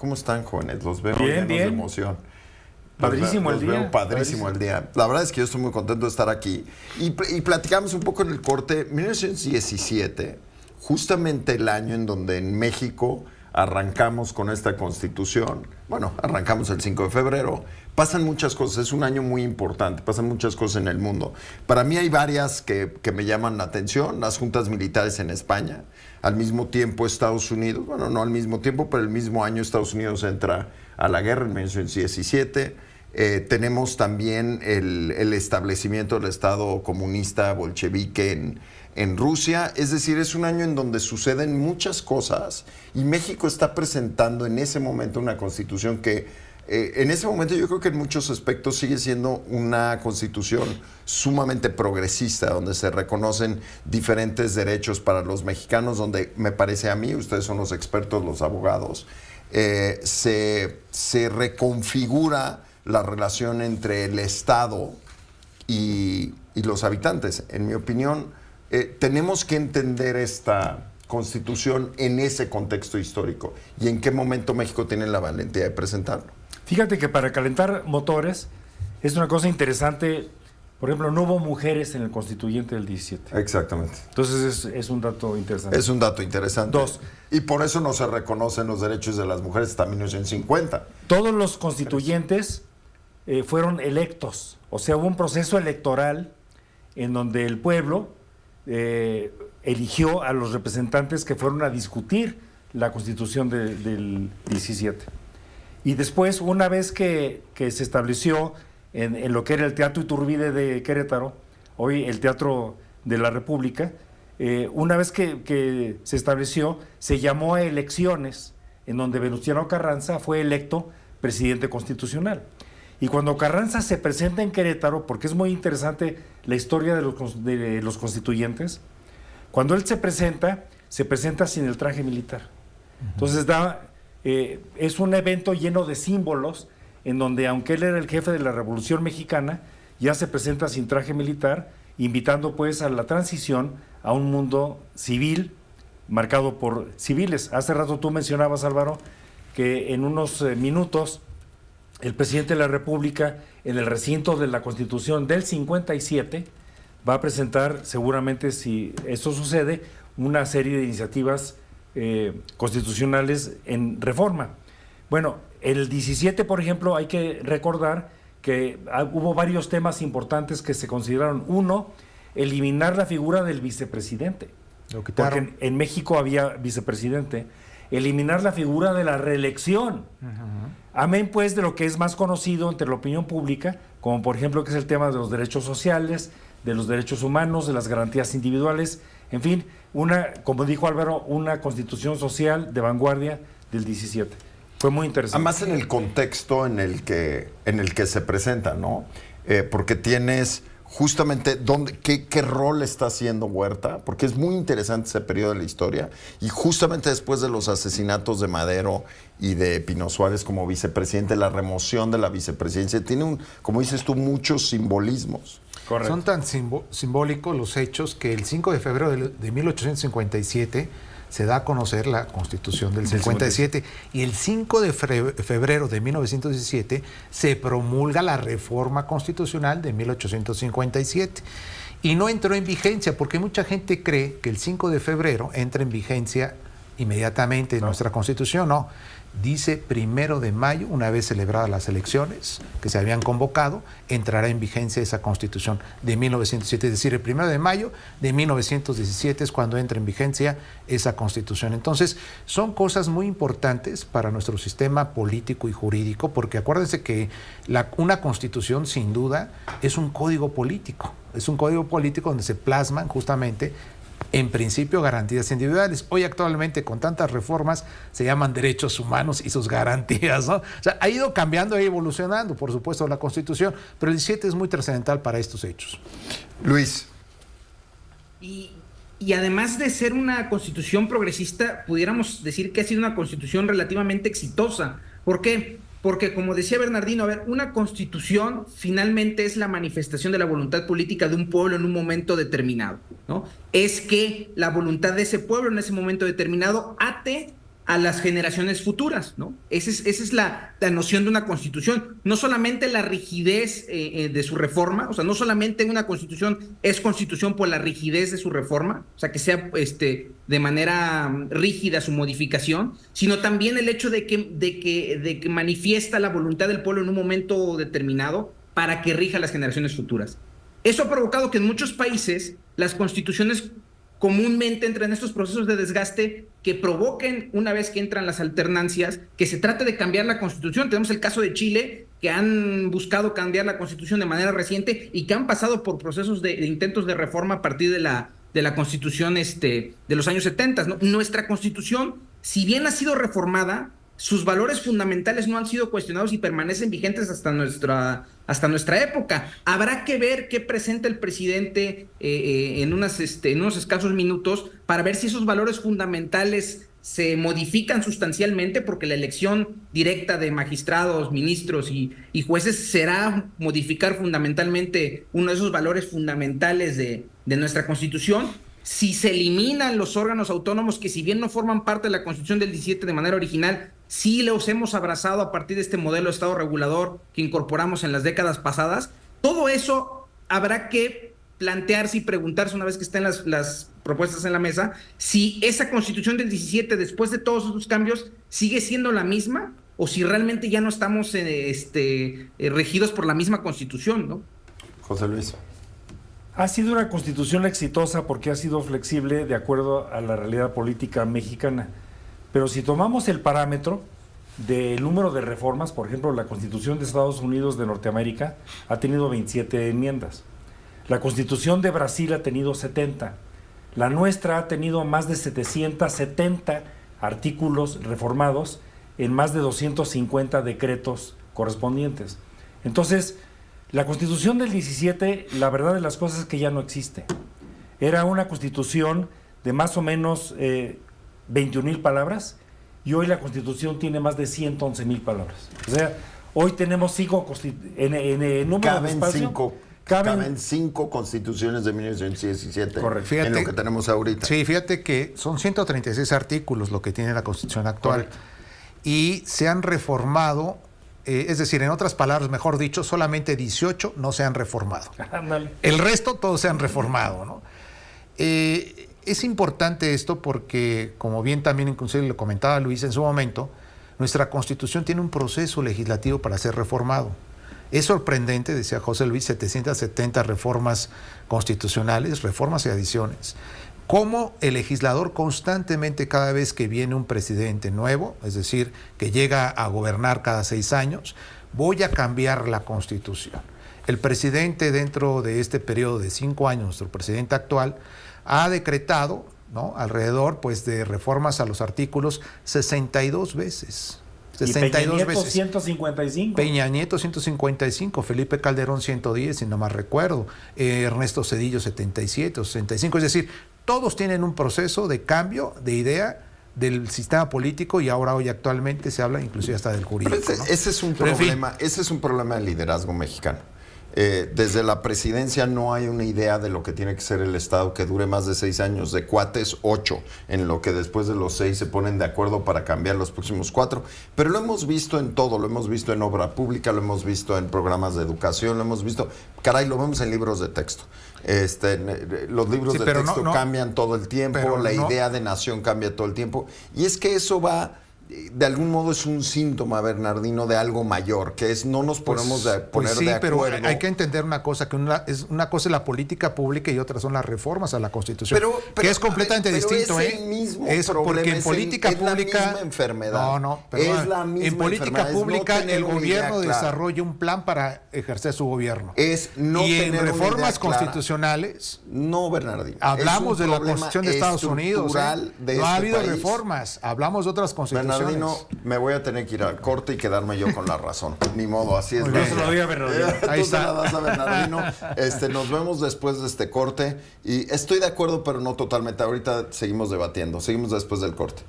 ¿Cómo están, jóvenes? Los veo Bien, llenos de bien. emoción. Padrísimo el Los día. veo padrísimo el día. La verdad es que yo estoy muy contento de estar aquí. Y platicamos un poco en el corte. 1917, justamente el año en donde en México arrancamos con esta constitución. Bueno, arrancamos el 5 de febrero. Pasan muchas cosas, es un año muy importante, pasan muchas cosas en el mundo. Para mí hay varias que me llaman la atención. Las juntas militares en España. Al mismo tiempo Estados Unidos, bueno, no al mismo tiempo, pero el mismo año Estados Unidos entra a la guerra en 1917. Tenemos también el establecimiento del Estado comunista bolchevique en Rusia. Es decir, es un año en donde suceden muchas cosas y México está presentando en ese momento una constitución que en ese momento yo creo que en muchos aspectos sigue siendo una constitución sumamente progresista, donde se reconocen diferentes derechos para los mexicanos, donde me parece a mí, ustedes son los expertos, los abogados, se reconfigura la relación entre el Estado y los habitantes. En mi opinión, tenemos que entender esta constitución en ese contexto histórico y en qué momento México tiene la valentía de presentarlo. Fíjate que para calentar motores es una cosa interesante. Por ejemplo, no hubo mujeres en el constituyente del 17. Exactamente. Entonces es un dato interesante. Es un dato interesante. Dos. Y por eso no se reconocen los derechos de las mujeres hasta 1950. Todos los constituyentes fueron electos. O sea, hubo un proceso electoral en donde el pueblo eligió a los representantes que fueron a discutir la constitución del 17. Y después, una vez que se estableció en lo que era el Teatro Iturbide de Querétaro, hoy el Teatro de la República, una vez que se estableció, se llamó a elecciones, en donde Venustiano Carranza fue electo presidente constitucional. Y cuando Carranza se presenta en Querétaro, porque es muy interesante la historia de los constituyentes, cuando él se presenta sin el traje militar. Entonces es un evento lleno de símbolos, en donde aunque él era el jefe de la Revolución Mexicana, ya se presenta sin traje militar, invitando pues a la transición a un mundo civil, marcado por civiles. Hace rato tú mencionabas, Álvaro, que en unos minutos el presidente de la República, en el recinto de la Constitución del 57, va a presentar, seguramente si esto sucede, una serie de iniciativas constitucionales en reforma. Bueno, el 17, por ejemplo, hay que recordar que hubo varios temas importantes que se consideraron. Uno, eliminar la figura del vicepresidente. Lo quitaron. Porque en México había vicepresidente. Eliminar la figura de la reelección. Amén, pues, de lo que es más conocido entre la opinión pública, como por ejemplo que es el tema de los derechos sociales, de los derechos humanos, de las garantías individuales, en fin, como dijo Álvaro, una constitución social de vanguardia del 17. Fue muy interesante. Además en el contexto en el que se presenta, ¿no? Porque tienes justamente qué rol está haciendo Huerta, porque es muy interesante ese periodo de la historia, y justamente después de los asesinatos de Madero y de Pino Suárez como vicepresidente, la remoción de la vicepresidencia, tiene, como dices tú, muchos simbolismos. Correcto. Son tan simbólicos los hechos que el 5 de febrero de 1857 se da a conocer la Constitución del 57 y el 5 de febrero de 1917 se promulga la Reforma Constitucional de 1857 y no entró en vigencia porque mucha gente cree que el 5 de febrero entra en vigencia inmediatamente nuestra Constitución. No, dice 1 de mayo, una vez celebradas las elecciones que se habían convocado, entrará en vigencia esa Constitución de 1907, es decir, el 1 de mayo de 1917 es cuando entra en vigencia esa Constitución. Entonces, son cosas muy importantes para nuestro sistema político y jurídico, porque acuérdense que una Constitución, sin duda, es un código político donde se plasman justamente en principio garantías individuales. Hoy actualmente con tantas reformas se llaman derechos humanos y sus garantías, ¿no? O sea, ha ido cambiando e evolucionando, por supuesto, la Constitución, pero el 17 es muy trascendental para estos hechos. Luis. Y además de ser una constitución progresista, pudiéramos decir que ha sido una constitución relativamente exitosa. ¿Por qué? Porque, como decía Bernardino, una constitución finalmente es la manifestación de la voluntad política de un pueblo en un momento determinado, ¿no? Es que la voluntad de ese pueblo en ese momento determinado ate a las generaciones futuras, ¿no? Esa es la noción de una constitución. No solamente la rigidez de su reforma, o sea, no solamente una constitución es constitución por la rigidez de su reforma, o sea, que sea de manera rígida su modificación, sino también el hecho de que manifiesta la voluntad del pueblo en un momento determinado para que rija las generaciones futuras. Eso ha provocado que en muchos países las constituciones comúnmente entran en estos procesos de desgaste que provoquen, una vez que entran las alternancias, que se trate de cambiar la Constitución. Tenemos el caso de Chile, que han buscado cambiar la Constitución de manera reciente y que han pasado por procesos de intentos de reforma a partir de la Constitución de los años 70, ¿no? Nuestra Constitución, si bien ha sido reformada, sus valores fundamentales no han sido cuestionados y permanecen vigentes hasta nuestra época. Habrá que ver qué presenta el presidente en unos escasos minutos para ver si esos valores fundamentales se modifican sustancialmente, porque la elección directa de magistrados, ministros y jueces será modificar fundamentalmente uno de esos valores fundamentales de nuestra Constitución. Si se eliminan los órganos autónomos, que si bien no forman parte de la Constitución del 17 de manera original, sí los hemos abrazado a partir de este modelo de Estado regulador que incorporamos en las décadas pasadas, todo eso habrá que plantearse y preguntarse, una vez que estén las propuestas en la mesa, si esa Constitución del 17, después de todos esos cambios, sigue siendo la misma, o si realmente ya no estamos regidos por la misma Constitución, ¿no? José Luis. Ha sido una constitución exitosa porque ha sido flexible de acuerdo a la realidad política mexicana. Pero si tomamos el parámetro del número de reformas, por ejemplo, la Constitución de Estados Unidos de Norteamérica ha tenido 27 enmiendas. La Constitución de Brasil ha tenido 70. La nuestra ha tenido más de 770 artículos reformados en más de 250 decretos correspondientes. Entonces, la Constitución del 17, la verdad de las cosas es que ya no existe. Era una Constitución de más o menos 21,000 palabras, y hoy la Constitución tiene más de 111,000 palabras. O sea, hoy tenemos 5 en número de espacio. Caben 5 constituciones de 1917. Correcto. Fíjate, en lo que tenemos ahorita. Sí, fíjate que son 136 artículos lo que tiene la Constitución actual. Correcto. Y se han reformado, es decir, en otras palabras, mejor dicho, solamente 18 no se han reformado. Ándale. El resto todos se han reformado, ¿no? Es importante esto porque, como bien también inclusive lo comentaba Luis en su momento, nuestra Constitución tiene un proceso legislativo para ser reformado. Es sorprendente, decía José Luis, 770 reformas constitucionales, reformas y adiciones. Cómo el legislador constantemente, cada vez que viene un presidente nuevo, es decir, que llega a gobernar cada 6 años, voy a cambiar la Constitución. El presidente, dentro de este periodo de 5 años, nuestro presidente actual, ha decretado, ¿no?, alrededor pues de reformas a los artículos 62 veces. 62 Peña Nieto, veces. 155. Peña Nieto 155, Felipe Calderón 110, si no más recuerdo, Ernesto Zedillo 77 o 65, es decir, todos tienen un proceso de cambio de idea del sistema político, y ahora hoy actualmente se habla inclusive hasta del jurídico, ¿no? Ese es un Pero, problema, ese es un problema de liderazgo mexicano. Desde la presidencia no hay una idea de lo que tiene que ser el Estado que dure más de 6 años, de cuates 8, en lo que después de los 6 se ponen de acuerdo para cambiar los próximos 4. Pero lo hemos visto en todo, lo hemos visto en obra pública, lo hemos visto en programas de educación, lo hemos visto, lo vemos en libros de texto. Los libros de texto cambian todo el tiempo, la idea de nación cambia todo el tiempo, y es que eso va... De algún modo es un síntoma, Bernardino, de algo mayor, que es no nos ponemos de poner de acuerdo. Pero hay que entender una cosa, que una cosa es la política pública y otra son las reformas a la Constitución, que es completamente distinto. Es el mismo es problema, porque en política pública la misma enfermedad. Es la misma en política pública el gobierno desarrolla desarrolla un plan para ejercer su gobierno. Es no y tener en reformas una idea constitucionales, no, Bernardino. Hablamos de la Constitución de Estados Unidos. No ha habido reformas, hablamos de otras constituciones. Bernardino, me voy a tener que ir al corte y quedarme yo con la razón. Ni modo, así es. No se lo diga Bernardino. Ahí está. Bernardino. Nos vemos después de este corte. Y estoy de acuerdo, pero no totalmente. Ahorita seguimos debatiendo. Seguimos después del corte.